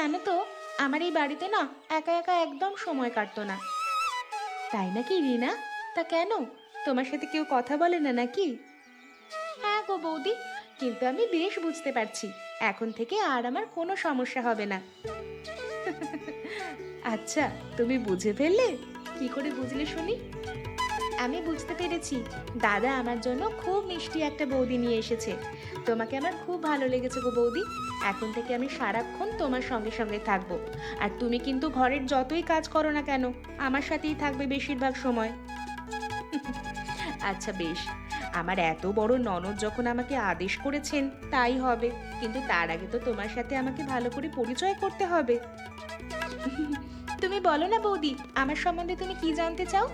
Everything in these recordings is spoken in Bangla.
জানো তো, আমার এই বাড়িতে না একা একা একদম সময় কাটতো না। তাই নাকি রিনা? তা কেন, তোমার সাথে কেউ কথা বলে না নাকি? হ্যাঁ গো বৌদি, কিন্তু আমি বেশ বুঝতে পারছি এখন থেকে আর আমার কোনো সমস্যা হবে না। আচ্ছা, তুমি বুঝে ফেললে? কি করে বুঝলে শুনি? আমি বুঝতে পেরেছি, দাদা আমার জন্য খুব মিষ্টি একটা বৌদি নিয়ে এসেছে। তোমাকে আমার খুব ভালো লেগেছে গো বৌদি। এখন থেকে আমি সারাক্ষণ তোমার সঙ্গে সঙ্গে থাকবো। আর তুমি কিন্তু ঘরের যতই কাজ করো না কেন, আমার সাথেই থাকবে বেশিরভাগ সময়। আচ্ছা বেশ, আমার এত বড় ননদ যখন আমাকে আদেশ করেছেন তাই হবে, কিন্তু তার আগে তো তোমার সাথে আমাকে ভালো করে পরিচয় করতে হবে। তুমি বলো না বৌদি, আমার সম্বন্ধে তুমি কি জানতে চাও?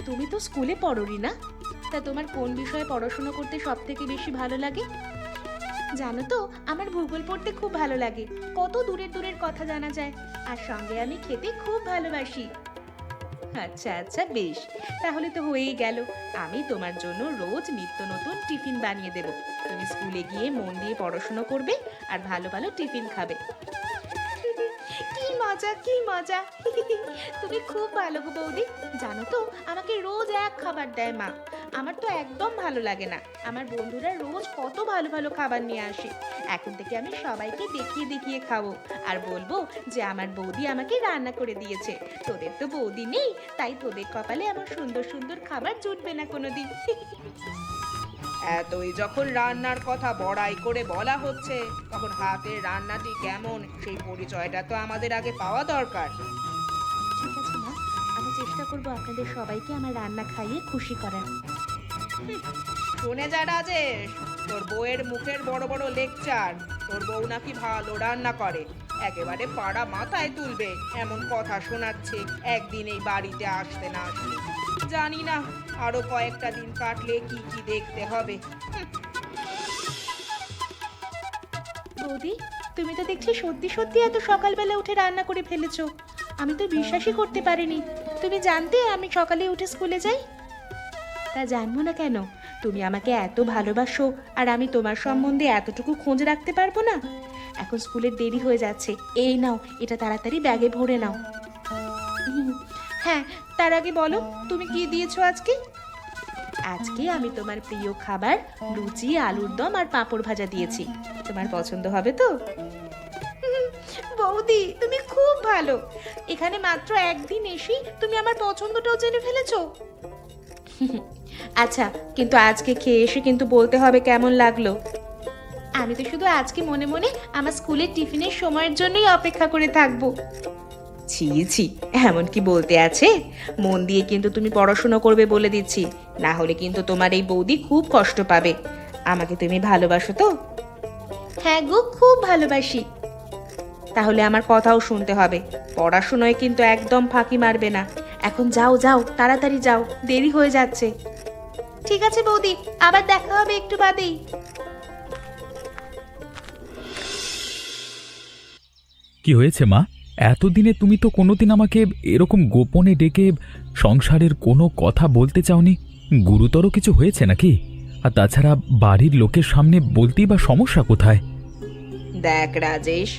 তুমি তো স্কুলে পড়ো না, তা তোমার কোন বিষয়ে পড়াশোনা করতে সব থেকে বেশি ভালো লাগে? জানো তো, আমার ভূগোল পড়তে খুব ভালো লাগে। কত দূরের দূরের কথা জানা যায়। আর সঙ্গে আমি খেতে খুব ভালোবাসি। আচ্ছা আচ্ছা বেশ, তাহলে তো হয়েই গেল। আমি তোমার জন্য রোজ নিত্য নতুন টিফিন বানিয়ে দেব। তুমি স্কুলে গিয়ে মন দিয়ে পড়াশোনা করবে আর ভালো ভালো টিফিন খাবে। কি মজা কি মজা! তুমি খুব ভালো গো বৌদি। জানো তো, আমাকে রোজ এক খাবার দেয় মা। আমার তো একদম ভালো লাগে না। আমার বন্ধুরা রোজ কত ভালো ভালো খাবার নিয়ে আসে। এখন থেকে আমি সবাইকে দেখিয়ে দেখিয়ে খাবো আর বলবো যে আমার বৌদি আমাকে রান্না করে দিয়েছে। তোদের তো বৌদি নেই, তাই তোদের কপালে আমার সুন্দর সুন্দর খাবার জুটবে না কোনোদিন। এতই যখন রান্নার কথা বড়াই করে বলা হচ্ছে, তখন হাতের রান্নাটি কেমন সেই পরিচয়টা তো আমাদের আগে পাওয়া দরকার। ঠিক আছে মা, আমি চেষ্টা করবো আপনাদের সবাইকে আমার রান্না খাইয়ে খুশি করার। শুনে যা রাজেশ, তোর বউয়ের মুখের বড় বড় লেকচার। তোর বউ নাকি ভালো রান্না করে, একেবারে পাড়া মাথায় তুলবে এমন কথা শোনাচ্ছে একদিন এই বাড়িতে আসতে না আসতে। জানি না আরো কয়েকটা দিন কাটলে কি কি দেখতে হবে। বৌদি, তুমি তো দেখছি সত্যি সত্যি এত সকালবেলা উঠে রান্না করে ফেলেছো। আমি তো বিশ্বাসই করতে পারিনি। তুমি জানতে আমি সকালে উঠে স্কুলে যাই? তা জানবো না কেন? তুমি আমাকে এত ভালোবাসো আর আমি তোমার সম্বন্ধে এতটুকু খোঁজ রাখতে পারবো না? এখন স্কুলের দেরি হয়ে যাচ্ছে, এই নাও, এটা তাড়াতাড়ি ব্যাগে ভরে নাও। হ্যাঁ, তার আগে বলো তুমি কি দিয়েছো আজকে? আজকে আমি তোমার প্রিয় খাবার লুচি, আলুর দম আর পাঁপড় ভাজা দিয়েছি। তোমার পছন্দ হবে তো? বৌদি, তুমি খুব ভালো। এখানে মাত্র একদিন এসেই তুমি আমার পছন্দটাও জেনে ফেলেছো। আচ্ছা, কিন্তু আজকে খেয়ে এসে কিন্তু বলতে হবে কেমন লাগলো। আমি তো শুধু আজকে মনে মনে আমার স্কুলের টিফিনের সময়ের জন্যই অপেক্ষা করে থাকবো। ছি ছি, এমন কি বলতে আছে? মন দিয়ে কিন্তু তুমি পড়াশোনা করবে বলে দিচ্ছি, না হলে কিন্তু তোমার এই বৌদি খুব কষ্ট পাবে। আমাকে তুমি ভালোবাসো তো? হ্যাঁ গো, খুব ভালোবাসি। তাহলে আমার কথাও শুনতে হবে, পড়াশোনায় কিন্তু একদম ফাঁকি মারবে না। এখন যাও যাও, তাড়াতাড়ি যাও, দেরি হয়ে যাচ্ছে। ঠিক আছে বৌদি, আবার দেখা হবে একটু বাদেই। কি হয়েছে মা? এতদিনে তুমি তো কোনোদিন আমাকে এরকম গোপনে ডেকে সংসারের কোনো কথা বলতে চাওনি। গুরুতর কিছু হয়েছে নাকি? আর তাছাড়া বাড়ির লোকের সামনে বলতেই বা সমস্যা কোথায়? দেখ রাজেশ,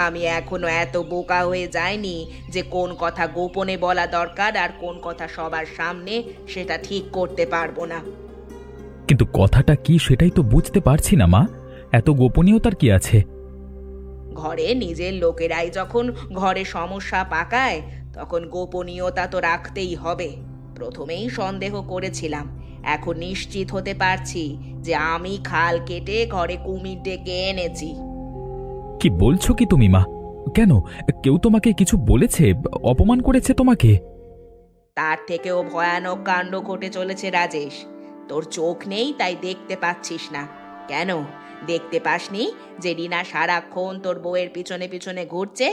আমি এখনো এত বোকা হয়ে যাইনি যে কোন কথা গোপনে বলা দরকার আর কোন কথা সবার সামনে সেটা ঠিক করতে পারবো না। কিন্তু কথাটা কি সেটাই তো বুঝতে পারছি না মা। এত গোপনীয়তার কি আছে? ঘরে নিজের লোকেরাই যখন ঘরে সমস্যা পাকায়, তখন গোপনীয়তা তো রাখতেই হবে। প্রথমেই সন্দেহ করেছিলাম, এখন নিশ্চিত হতে পারছি যে আমি খাল কেটে ঘরে কুমির ডেকে এনেছি। কি বলছো কি তুমি মা? কেন, কেউ তোমাকে কিছু বলেছে, অপমান করেছে তোমাকে? তার থেকেও ভয়ানক কাণ্ড ঘটে চলেছে রাজেশ। তোর চোখ নেই তাই দেখতে পাচ্ছিস না। কেন দেখতে পাসনি যে রিনা সারাক্ষণ তোর বউয়ের পিছনে পিছনে ঘুরছে?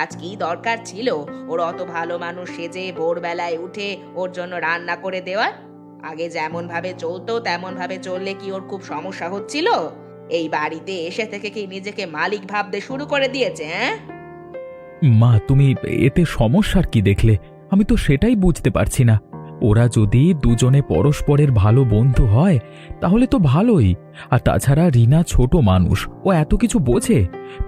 আজ কি দরকার ছিল ওর অত ভালো মানুষ সেজে ভোরবেলায় উঠে ওর জন্য রান্না করে দেওয়ার? আগে যেমন ভাবে চলতো তেমন ভাবে চললে কি ওর খুব সমস্যা হচ্ছিল? এই বাড়িতে এসে থেকে কি নিজেকে মালিক ভাবতে শুরু করে দিয়েছে? হ্যাঁ মা, তুমি এতে সমস্যার কি দেখলে? আমি তো সেটাই বুঝতে পারছি না। ওরা যদি দুজনে পরস্পরের ভালো বন্ধু হয় তাহলে তো ভালোই। আর তাছাড়া রিনা ছোট মানুষ, ও এত কিছু বোঝে।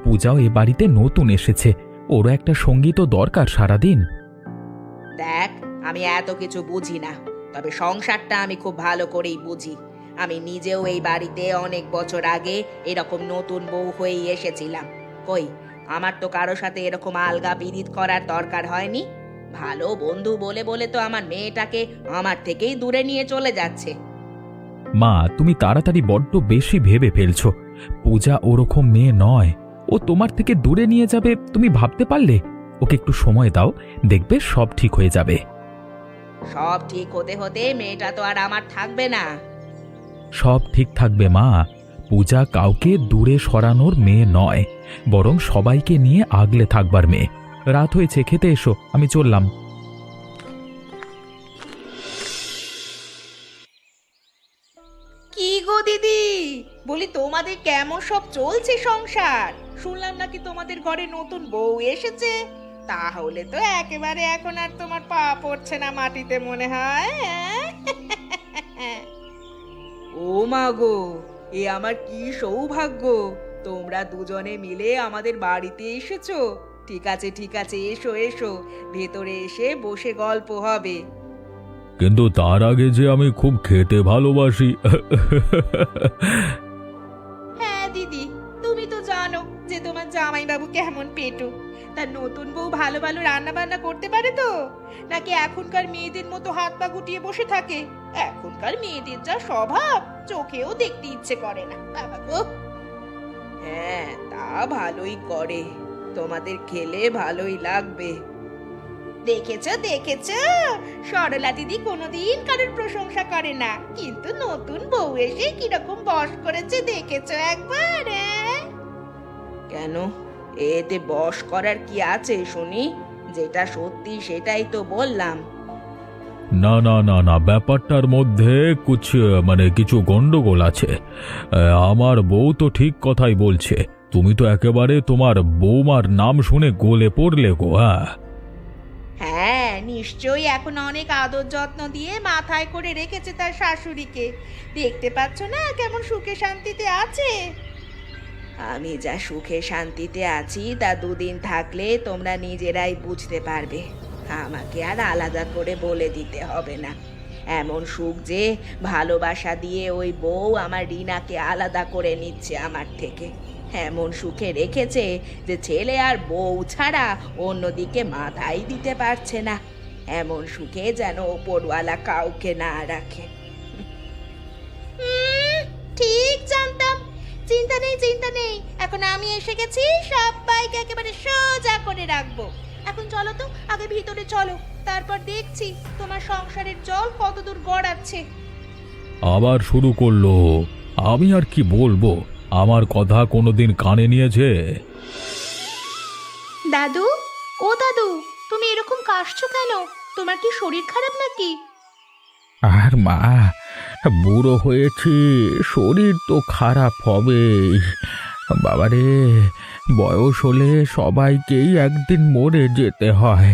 পূজাও এ বাড়িতে নতুন এসেছে, ওরও একটা সঙ্গী তো দরকার সারাদিন। দেখ, আমি এত কিছু বুঝি না, তবে সংসারটা আমি খুব ভালো করেই বুঝি। আমি নিজেও এই বাড়িতে অনেক বছর আগে এরকম নতুন বউ হয়েই এসেছিলাম। কই, আমার তো কারো সাথে এরকম আলগা বিরিদ করার দরকার হয়নি। ভালো বন্ধু বলে বলে তো আমার মেয়েটাকে আমার থেকেই দূরে নিয়ে চলে যাচ্ছে। মা, তুমি তাড়াতাড়ি বড্ড বেশি ভেবে ফেলছো। পূজা ওরকম মেয়ে নয়, ও তোমার থেকে দূরে নিয়ে যাবে তুমি ভাবতে পারলে? ওকে একটু সময় দাও, দেখবে সব ঠিক হয়ে যাবে। সব ঠিক হতে হতে মেয়েটা তো আর আমার থাকবে না। সব ঠিক থাকবে মা। পূজা কাউকে দূরে সরানোর মেয়ে নয়, বরং সবাইকে নিয়ে আগলে থাকবার মেয়ে। রাত হয়েছে, খেতে এসো, আমি চললাম। কি গো দিদি, বলি তোমাদের কেমন সব চলছে সংসার? শুনলাম নাকি তোমাদের ঘরে নতুন বউ এসেছে। তাহলে তো একেবারে এখন আর তোমার পা পড়ছে না মাটিতে মনে হয়, হ্যাঁ? ও মা গো, এ আমার কি সৌভাগ্য! তোমরা দুজনে মিলে আমাদের বাড়িতে এসেছো। ঠিক আছে ঠিক আছে, এসো এসো, ভেতরে এসে বসে গল্প হবে। কিন্তু তার আগে যে আমি খুব খেতে ভালোবাসি। হ্যাঁ দিদি, তুমি তো জানো যে তোমার জামাইবাবু কেমন পেটু। তার নতুন বউ ভালো ভালো রান্না বান্না করতে পারে তো, নাকি এখনকার মেয়েদের মতো হাত পা গুটিয়ে বসে থাকে? এখনকার মেয়েদের যা স্বভাব, চোখেও দেখতে ইচ্ছে করে না, বাবা গো। হ্যাঁ, তা ভালোই করে, তোমাদের খেলে ভালোই লাগবে। দেখেছো দেখেছো, সরলা দিদি কোনোদিন কারোর প্রশংসা করে না, কিন্তু নতুন বউ এসে কিরকম বশ করেছে দেখেছো একবার, হ্যাঁ? কেন, এতে বশ করার কি আছে শুনি? যেটা সত্যি সেটাই তো বললাম। না না না না, ব্যাপারটার মধ্যে কিছু গন্ডগোল আছে। আমার বউ তো ঠিক কথাই বলছে। তুমি তো একেবারে তোমার বৌমার নাম শুনে গলে পড়লে গো। হ্যাঁ, নিশ্চয়ই এখন অনেক আদর যত্ন দিয়ে মাথায় করে রেখেছে তার শাশুড়িকে। দেখতে পাচ্ছ না কেমন সুখে শান্তিতে আছে? আমি যা সুখে শান্তিতে আছি তা দুদিন থাকলে তোমরা নিজেরাই বুঝতে পারবে। আমাকে আর আলাদা করে বলে দিতে হবে না। এমন সুখ যে ভালোবাসা দিয়ে ওই বউ আমার রিনাকে আলাদা করে নিচ্ছে আমার থেকে। এমন সুখে রেখেছে যে ছেলে আর বউ ছাড়া অন্যদিকে মাথাই দিতে পারছে না। এমন সুখে যেন ওপরওয়ালা কাউকে না রাখে। ঠিক জানতাম। চিন্তা নেই চিন্তা নেই, এখন আমি এসে গেছি, সবাইকে একেবারে সোজা করে রাখবো। এখন চলো তো, আগে ভিতরে চলো, তারপর দেখছি তোমার সংসারের জল কতদূর গড়াচ্ছে। আবার শুরু করলো। আমি আর কি বলবো, আমার কথা কোনোদিন কানে নিয়েছে? দাদু, ও দাদু, তুমি এরকম কাশছো কেন? তোমার কি শরীর খারাপ নাকি? আর মা, বুড়ো হয়েছি, শরীর তো খারাপ হবেই। বাবারে, বয়স হলে সবাইকেই একদিন মরে যেতে হয়।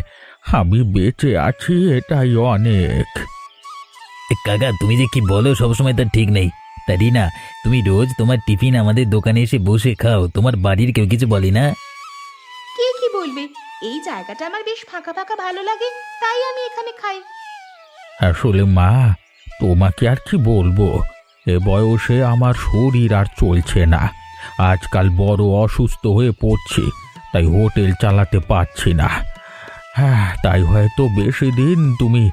আমি বেঁচে আছি এটাই অনেক। কাকা, তুমি যে কি বলো সবসময় তার ঠিক নেই। তা রিনা, তুমি রোজ তোমার টিফিন আমাদের দোকানে এসে বসে খাও, তোমার বাড়ির কেউ কিছু বলে না? কে কি বলবে? এই জায়গাটা আমার বেশ ফাঁকা ফাঁকা ভালো লাগে, তাই আমি এখানে খাই। আসলে মা, তোমাকে আর কি বলবো, এ বয়সে আমার শরীর আর চলছে না। আজকাল বড় অসুস্থ হয়ে পড়ছি, তাই হোটেল চালাতে পারছি না। হ্যাঁ, তাই হয়তো বেশি দিন তুমি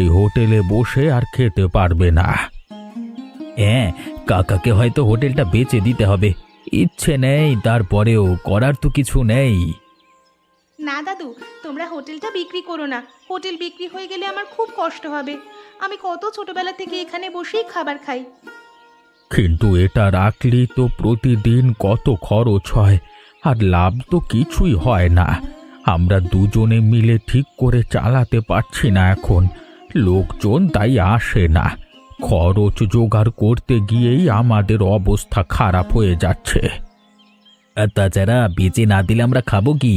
এই হোটেলে বসে আর খেতে পারবে না। হ্যাঁ, কাকাকে হয়তো হোটেলটা বেচে দিতে হবে। ইচ্ছে নেই, তারপরেও করার তো কিছু নেই। না দাদু, তোমরা হোটেলটা বিক্রি করো না। হোটেল বিক্রি হয়ে গেলে আমার খুব কষ্ট হবে। আমি কত ছোটবেলা থেকে এখানে বসেই খাবার খাই। কিন্তু এটা রাখলে তো প্রতিদিন কত খরচ হয়, আর লাভ তো কিছুই হয় না। আমরা দুজনে মিলে ঠিক করে চালাতে পারছি না এখন। লোকজন তাই আসে না। খরচ জোগাড় করতে গিয়েই আমাদের অবস্থা খারাপ হয়ে যাচ্ছে। আর তাছাড়া বেচে না দিলে আমরা খাবো কি?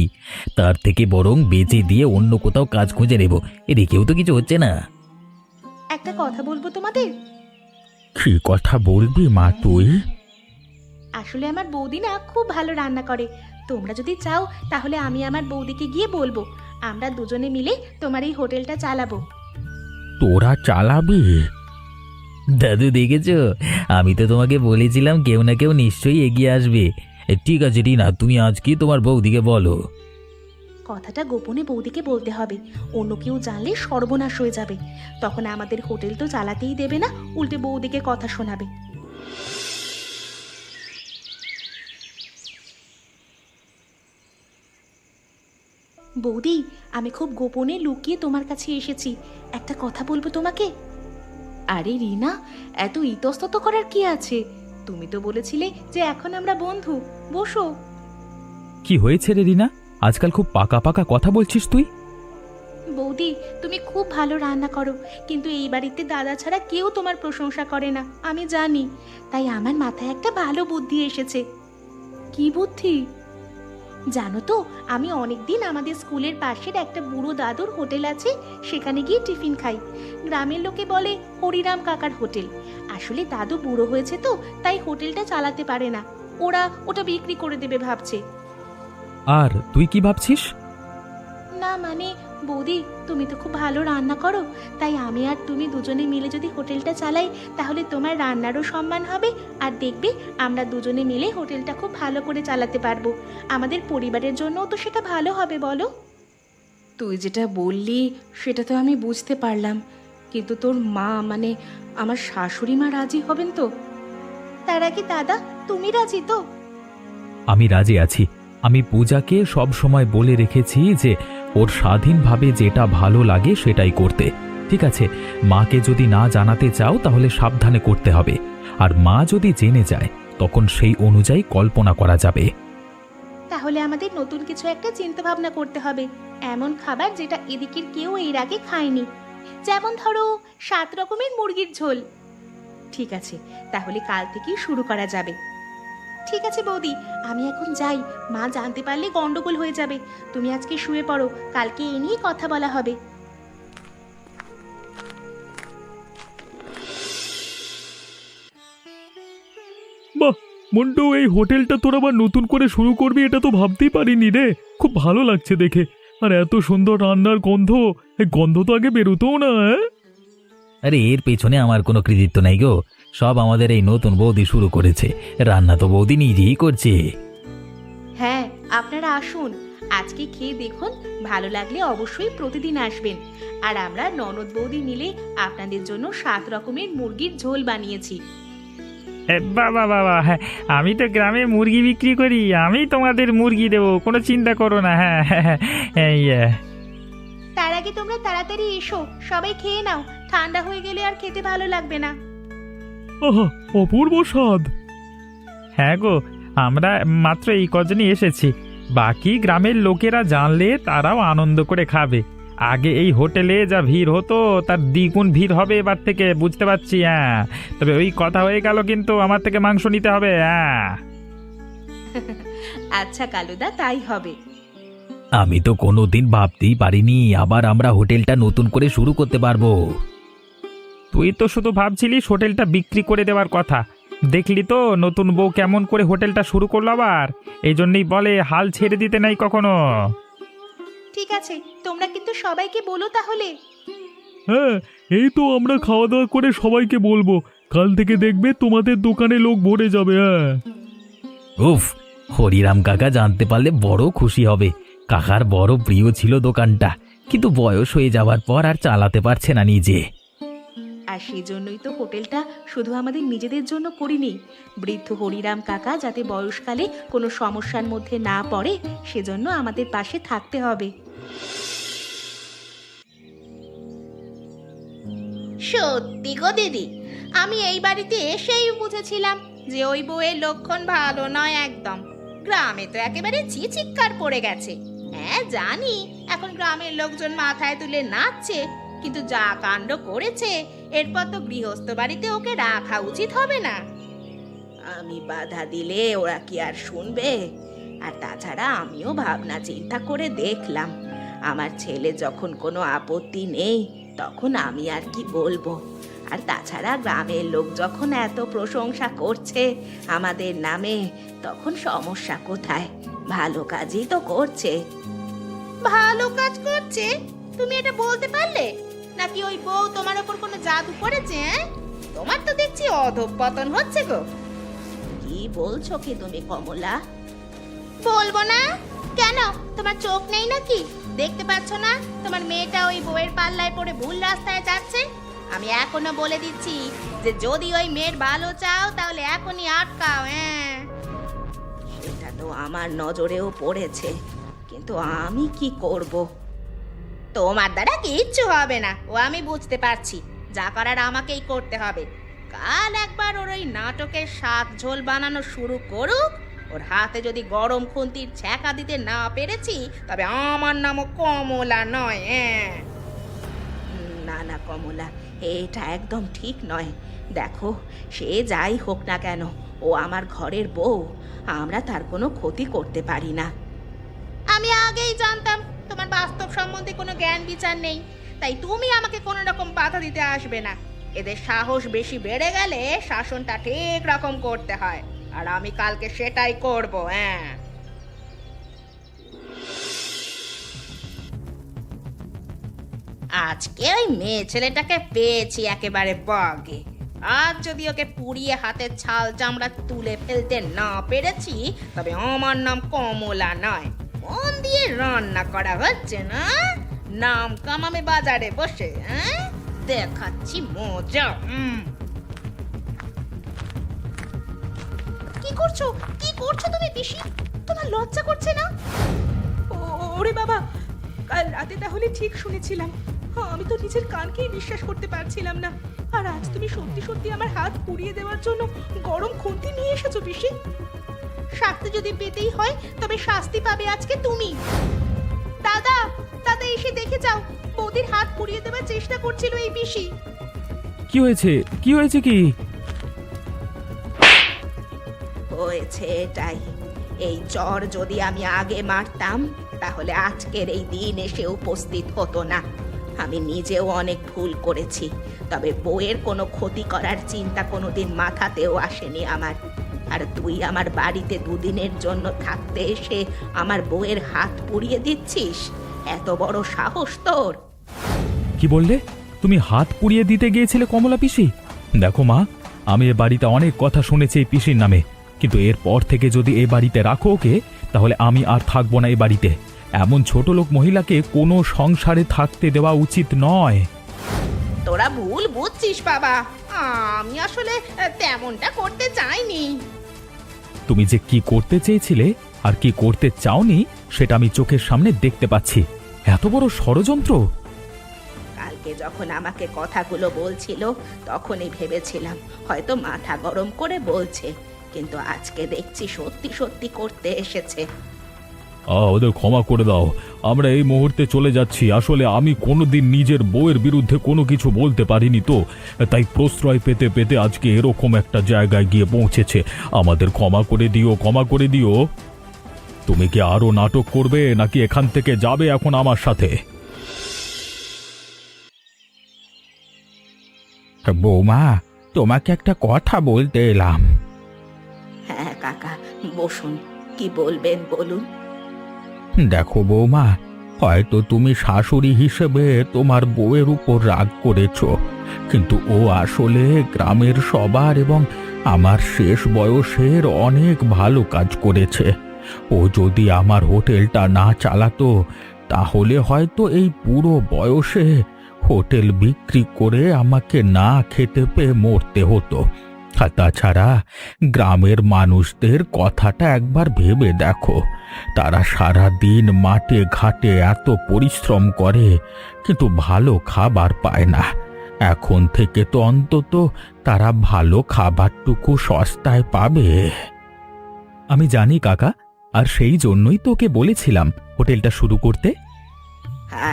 তার থেকে বরং বেচে দিয়ে অন্য কোথাও কাজ খুঁজে নেব। এদিকেও তো কিছু হচ্ছে না। একটা কথা বলবো তোমাদের। কি কথা বলবি মা তুই? আসলে আমার বৌদি না খুব ভালো রান্না করে। তোমরা যদি চাও তাহলে আমি আমার বৌদিকে গিয়ে বলবো, আমরা দুজনে মিলে তোমার এই হোটেলটা চালাবো। তোরা চালাবি? দাদু দেখেছো, আমি তো তোমাকে বলেছিলাম কেউ না কেউ নিশ্চয়ই এগিয়ে আসবে। ঠিক আছে রিনা, তুমি আজকে তোমার বৌদিকে বলো। কথাটা গোপনে বৌদিকে বলতে হবে, অন্য কেউ জানলে সর্বনাশ হয়ে যাবে। তখন আমাদের হোটেল তো চালাতেই দেবে না, উল্টে বৌদিকে কথা শোনাবে। বৌদি, আমি খুব গোপনে লুকিয়ে তোমার কাছে এসেছি, একটা কথা বলবো তোমাকে। আরে রিনা, এত ইতস্তত করার কি আছে? তুমি তো বলেছিলে যে এখন আমরা বন্ধু, বসো। কি হয়েছে রে রিনা? আজকাল খুব পাকা পাকা কথা বলছিস তুই। বৌদি, তুমি খুব ভালো রান্না করো, কিন্তু এই বাড়িতে দাদা ছাড়া কেউ তোমার প্রশংসা করে না, আমি জানি। তাই আমার মাথায় একটা ভালো বুদ্ধি এসেছে। কি বুদ্ধি? জানো তো, আমি অনেকদিন আমাদের স্কুলের পাশের একটা বুড়ো দাদুর হোটেল আছে, সেখানে গিয়ে টিফিন খাই। গ্রামের লোকে বলে হরিরাম কাকার হোটেল। আসলে দাদু বুড়ো হয়েছে তো, তাই হোটেলটা চালাতে পারে না, ওরা ওটা বিক্রি করে দেবে ভাবছে। আর তুই কি ভাবছিস? না মানে বৌদি, তুমি তো খুব ভালো রান্না করো, তাই আমি আর তুমি দুজনে মিলে যদি হোটেলটা চালাই তাহলে তোমার রান্নারও সম্মান হবে, আর দেখবে আমরা দুজনে মিলে হোটেলটা খুব ভালো করে চালাতে পারবো। আমাদের পরিবারের জন্যও তো সেটা ভালো হবে, বলো? তুই যেটা বললি সেটা তো আমি বুঝতে পারলাম, কিন্তু তোর মা মানে আমার শাশুড়ি মা রাজি হবেন তো? তার আগে দাদা, তুমি রাজি তো? আমি রাজি আছি। আমি পূজাকে সব সময় বলে রেখেছি যে ওর স্বাধীনভাবে যেটা ভালো লাগে সেটাই করতে। ঠিক আছে, মাকে যদি না জানাতে চাও তাহলে সাবধানে করতে হবে, আর মা যদি জেনে যায় তখন সেই অনুযায়ী কল্পনা করা যাবে। তাহলে আমাদের নতুন কিছু একটা চিন্তা ভাবনা করতে হবে, এমন খাবার যেটা এদিকের কেউ এর আগে খায়নি। যেমন ধরো 7 রকমের মুরগির ঝোল। ঠিক আছে, তাহলে কাল থেকেই শুরু করা যাবে। ঠিক আছে বৌদি, আমি এখন যাই, মা জানতে পারলে গন্ডগোল হয়ে যাবে। তুমি আজকে শুয়ে পড়ো, কালকে এ নিয়ে কথা বলা হবে। বাহ মন্টু, এই হোটেলটা তোর আবার নতুন করে শুরু করবি, এটা তো ভাবতেই পারিনি রে। খুব ভালো লাগছে দেখে, আর এত সুন্দর রান্নার গন্ধ, এই গন্ধ তো আগে বেরোতোও না। আরে এর পেছনে আমার কোনো কৃতিত্ব নাই গো, সব আমাদের এই নতুন বৌদি শুরু করেছে। রান্না তো বৌদি নিজেই করছে। হ্যাঁ, আপনারা আসুন, আজকে খেয়ে দেখুন, ভালো লাগলে অবশ্যই প্রতিদিন আসবেন। আর আমরা ননদ বৌদি মিলে আপনাদের জন্য 7 রকমের মুরগির ঝোল বানিয়েছি। বাবা বাবা, হ্যাঁ আমি তো গ্রামে মুরগি বিক্রি করি, আমি তোমাদের মুরগি দেবো, কোনো চিন্তা করো না। হ্যাঁ হ্যাঁ হ্যাঁ। তার আগে তোমরা তাড়াতাড়ি এসো, সবাই খেয়ে নাও, ঠান্ডা হয়ে গেলে আর খেতে ভালো লাগবে না। আহা, অপূর্ব স্বাদ। হ্যাঁ গো, আমরা মাত্র এই কজনই এসেছি, বাকি গ্রামের লোকেরা জানলে তারাও আনন্দ করে খাবে। আগে এই হোটেলে যা ভিড় হতো তার দ্বিগুণ ভিড় হবে এবার থেকে, বুঝতে পারছি। হ্যাঁ, তবে ওই কথা হয়ে গেল, কিন্তু আমার থেকে মাংস নিতে হবে। হ্যাঁ আচ্ছা কালুদা, তাই হবে। আমি তো কোনোদিন ভাবতেই পারিনি আবার আমরা হোটেলটা নতুন করে শুরু করতে পারবো। তুই তো শুধু ভাবছিলিস হোটেলটা বিক্রি করে দেওয়ার কথা, দেখলি তো নতুন বউ কেমন করে হোটেলটা শুরু করলো আবার। এই জন্যই বলে হাল ছেড়ে দিতে নাই কখনো। ঠিক আছে, তোমরা কিন্তু সবাইকে বলো তাহলে। হ্যাঁ, এই তো আমরা খাওয়া দাওয়া করে সবাইকে বলবো, কাল থেকে দেখবে তোমাদের দোকানে লোক ভরে যাবে। হ্যাঁ উফ, হরিরাম কাকা জানতে পারলে বড় খুশি হবে। কাকার বড় প্রিয় ছিল দোকানটা, কিন্তু বয়স হয়ে যাওয়ার পর আর চালাতে পারছে না নিজে। আর সেই জন্যই তো হোটেলটা শুধু আমাদের নিজেদের জন্য করিনি, বৃদ্ধ হরিরাম কাকা যাতে বয়সকালে কোনো সমস্যার মধ্যে না পড়ে সেজন্য আমাদের পাশে থাকতে হবে। সত্যি গো দিদি, আমি এই বাড়িতে এসেই বুঝেছিলাম যে ওই বউয়ের লক্ষণ ভালো নয় একদম। গ্রামে তো একেবারে চিৎকার পড়ে গেছে। হ্যাঁ জানি, এখন গ্রামের লোকজন মাথায় তুলে নাচছে, কিন্তু যা কাণ্ড করেছে এরপর তো গৃহস্থ বাড়িতে ওকে রাখা উচিত হবে না। আমি বাধা দিলে ওরা কি আর শুনবে? আর তাছাড়া আমিও ভাবনা চিন্তা করে দেখলাম, আমার ছেলে যখন কোনো আপত্তি নেই তখন আমি আর কি বলবো। আর তাছাড়া গ্রামের লোক যখন এত প্রশংসা করছে আমাদের নামে, তখন সমস্যা কোথায়? ভালো কাজই তো করছে। ভালো কাজ করছে? তুমি এটা বলতে পারলে? নাকি ওই বউ তোমার ওপর কোনো জাদু করেছে? তোমার তো দেখছি অধঃপতন হচ্ছে গো। কি বলছো কি তুমি কমলা? বলবো না কেন? তোমার চোখ নেই নাকি? দেখতে পাচ্ছ না তোমার মেয়েটা ওই বউয়ের পাল্লায় পড়ে ভুল রাস্তায় যাচ্ছে? আমি এখনো বলে দিচ্ছি যে যদি ওই মেয়ের ভালো চাও তাহলে এখনই আটকাও। সেটা তো আমার নজরেও পড়েছে, কিন্তু আমি কি করব? তোমার দ্বারা কিচ্ছু হবে না, ও আমি বুঝতে পারছি। যা করার আমাকেই করতে হবে। কাল একবার ওর ওই নাটকের শাক ঝোল বানানো শুরু করুক। ওর হাতে যদি গরম খুন্তির ছ্যাঁকা দিতে না পেরেছি, তবে আমার নামও কমলা নয়। না না কমলা, এটা একদম ঠিক নয়। দেখো, সে যাই হোক না কেন, ও আমার ঘরের বউ। আমরা তার কোনো ক্ষতি করতে পারি না। আমি আগেই জানতাম তোমার বাস্তব সম্বন্ধে কোনো জ্ঞান বিচার নেই, তাই তুমি আমাকে কোনো রকম বাধা দিতে আসবে না। এদের সাহস বেশি বেড়ে গেলে শাসনটা ঠিক রকম করতে হয়, আর আমি কালকে সেটাই করব। আজকে ওই মেয়ে ছেলেটাকে পেয়েছি একেবারে বাগে। আজ যদি ওকে পুড়িয়ে হাতের ছাল চামড়া তুলে ফেলতে না পেরেছি, তবে আমার নাম কমলা নয়। মন দিয়ে রান্না করা হচ্ছে না, নাম কামাবে বাজারে বসে। দেখাচ্ছি মজা। কি করছো? কি করছো তুমি পিসি? তোমার লজ্জা করছে না? ওরে বাবা, কাল রাতে তাহলে ঠিক শুনেছিলাম। আমি তো নিজের কানকেই বিশ্বাস করতে পারছিলাম না। আর আজ তুমি সত্যি সত্যি আমার হাত পুড়িয়ে দেওয়ার জন্য গরম খুন্তি নিয়ে এসেছো পিসি। শাস্তি যদি পেতেই হয় তবে শাস্তি পাবে আজকে তুমি। দাদা, দাদা এসে দেখে যাও, বৌদির হাত পুড়িয়ে দেওয়ার চেষ্টা করছিল এই পিসি। কি হয়েছে? কি হয়েছে কি? হয়েছে এটাই। এই চর যদি আমি আগে মারতাম, তাহলে আজকের এই দিন এসে উপস্থিত হতো না। আমি নিজেও অনেক ভুল করেছি, তবে বউয়ের কোনো ক্ষতি করার চিন্তা কোনোদিন মাথাতেও আসেনি আমার। আর তুই আমার বাড়িতে দুদিনের জন্য থাকতে এসে আমার বউয়ের হাত পুড়িয়ে দিচ্ছিস? এত বড় সাহস তোর! কি বললে? তুমি হাত পুড়িয়ে দিতে গিয়েছিলে কমলা পিসি? দেখো মা, আমি এ বাড়িতে অনেক কথা শুনেছি এই পিসির নামে, কিন্তু এরপর থেকে যদি এ বাড়িতে রাখো ওকে, তাহলে আমি আর থাকবো না এ বাড়িতে। এমন ছোট লোক মহিলাকে কোনো সংসারে থাকতে দেওয়া উচিত নয়। তোরা ভুল বুঝছিস বাবা, আমি আসলে তেমনটা করতে চাইনি। তুমি যে কি করতে চেয়েছিলে আর কি করতে চাওনি, সেটা আমি চোখের সামনে দেখতে পাচ্ছি। এত বড় ষড়যন্ত্র! কালকে যখন আমাকে কথাগুলো বলছিল, তখনই ভেবেছিলাম হয়তো মাথা গরম করে বলছে, কিন্তু আজকে দেখছি সত্যি সত্যি করতে এসেছে। ওদের ক্ষমা করে দাও, আমরা এই মুহূর্তে চলে যাচ্ছি। আসলে আমি কোনোদিন নিজের বউয়ের বিরুদ্ধে কোনো কিছু বলতে পারিনি, তো তাই প্রশ্রয় পেতে পেতে আজকে এরকম একটা জায়গায় গিয়ে পৌঁছেছে। আমাদের ক্ষমা করে দিও, ক্ষমা করে দিও। তুমি কি আরো নাটক করবে, নাকি এখান থেকে যাবে এখন আমার সাথে? বৌমা, তোমাকে একটা কথা বলতে এলাম। হ্যাঁ কাকা, বসুন। কি বলবেন বলুন। দেখো বৌমা, হয়তো তুমি শাশুড়ি হিসেবে তোমার বউয়ের উপর রাগ করেছো, কিন্তু ও আসলে গ্রামের সবার এবং আমার শেষ বয়সের অনেক ভালো কাজ করেছে। ও যদি আমার হোটেলটা না চালাতো, তাহলে হয়তো এই পুরো বয়সে হোটেল বিক্রি করে আমাকে না খেতে পেয়ে মরতে হতো। আর তাছাড়া গ্রামের মানুষদের কথাটা একবার ভেবে দেখো। তারা সারা দিন মাঠে ঘাটে এত পরিশ্রম করে, কিন্তু ভালো খাবার পায় না। এখন থেকে তো অন্তত তারা ভালো খাবারটুকু সস্তায় পাবে। আমি জানি কাকা, আর সেই জন্যই তোকে বলেছিলাম হোটেলটা শুরু করতে।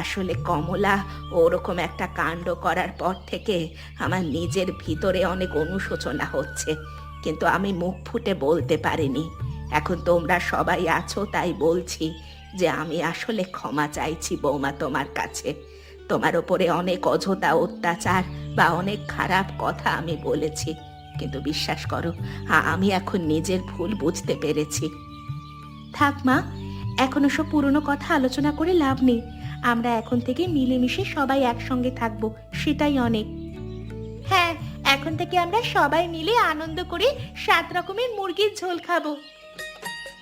আসলে কমলা ওরকম একটা কাণ্ড করার পর থেকে আমার নিজের ভিতরে অনেক অনুশোচনা হচ্ছে, কিন্তু আমি মুখ ফুটে বলতে পারিনি। এখন তোমরা সবাই আছো তাই বলছি যে আমি আসলে ক্ষমা চাইছি বৌমা তোমার কাছে। তোমার ওপরে অনেক অযথা অত্যাচার বা অনেক খারাপ কথা আমি বলেছি, কিন্তু বিশ্বাস করো আমি এখন নিজের ভুল বুঝতে পেরেছি। থাক মা, এখন ওসব পুরনো কথা আলোচনা করে লাভ নেই। আমরা এখন থেকে মিলেমিশে সবাই একসঙ্গে থাকবো, সেটাই অনেক। হ্যাঁ, এখন থেকে আমরা সবাই মিলে আনন্দ করে 7 রকমের মুরগির ঝোল খাবো।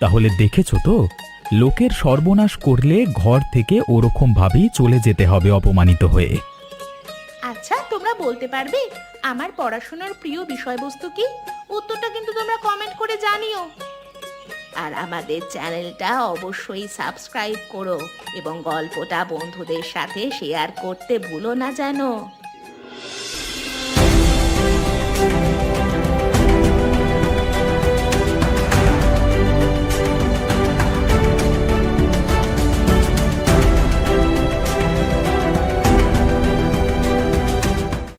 তাহলে দেখেছো তো, লোকের সর্বনাশ করলে ঘর থেকে ওরকম ভাবেই চলে যেতে হবে অপমানিত হয়ে। আচ্ছা, তোমরা বলতে পারবে আমার পড়াশোনার প্রিয় বিষয়বস্তু কি? উত্তরটা কিন্তু তোমরা কমেন্ট করে জানিও। আর আমাদের চ্যানেলটা অবশ্যই সাবস্ক্রাইব করো এবং গল্পটা বন্ধুদের সাথে শেয়ার করতে ভুলো না যেন।